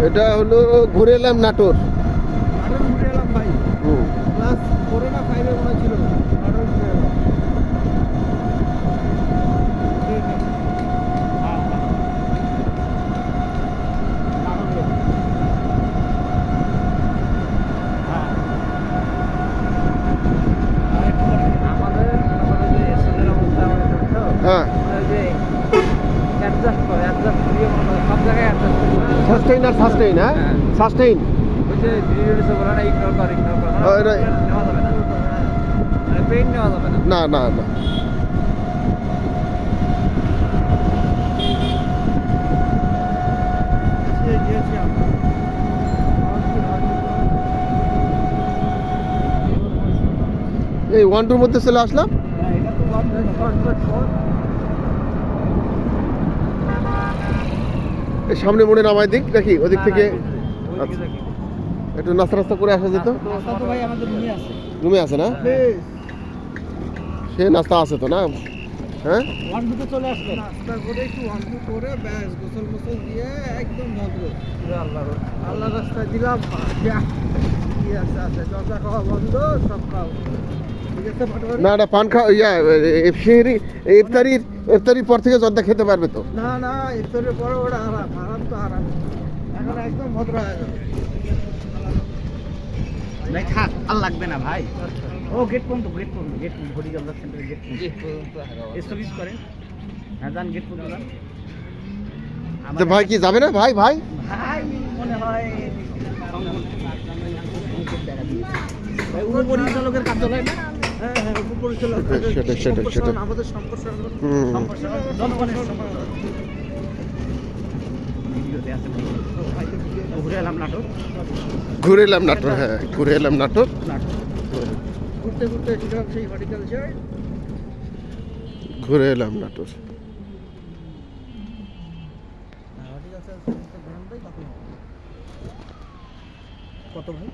এটা হলো ঘুরে এলাম নাটোর। নাটোর ঘুরে এলাম ভাই। ক্লাস 4 না 5 এ মনে ছিল নাটোর ঘুরে এলাম। হ্যাঁ, সাস্টেইন আর সাস্টেইন, হ্যাঁ সাস্টেইন। না না না, এই 1-2 মধ্যে চলে আসলাম। এই সামনে মোড়ে নামাই দিক নাকি ওদিক থেকে? আচ্ছা, একটু নাস্তা রাস্তা করে আসা যেত। রুমে আছে না? সে নাস্তা আছে তো না? হ্যাঁ, চলে আসবে নাস্তা করে একটু 1-2 করে ব্যাস গোসল মোসল দিয়ে একদম ভদ্র আল্লাহ রাস্তায় দিলাম। কি আছে আছে জর্দা খাওয়া বন্ধ, সব খাও ঠিক আছে। না না, পান খাওয়া ইফতারির পর থেকে জর্দা খেতে পারবে তো? না না, ইফতারের পরে ওটা আরাম, আরাম তো আরাম। এখন একদম ভদ্র হয়ে যাবে ভাই। থাক, আর লাগবে না ভাই। ও গেট পর্যন্ত ভরি জলদার সেন্টারে গেট পর্যন্ত স্টপিস করেন। হ্যাঁ যান, গেট পর্যন্ত যান। তো ভাই কি যাবে না? ভাই ভাই ভাই মনে হয় ভাই উপপরিচালকের কার্যালয় না? হ্যাঁ হ্যাঁ, উপপরিচালক সেটা আমাদের সম্প্রসারণ জনগণের ভিডিওতে আছে। ঘুরে এলাম নাটক। ঘুরে এলাম নাটোর। হ্যাঁ, ঘুরে এলাম নাটোর। ঘুরতে ঘুরতে ছিলাম সেই হর্টিকালচার। ঘুরে এলাম নাটোর। কত ভাই?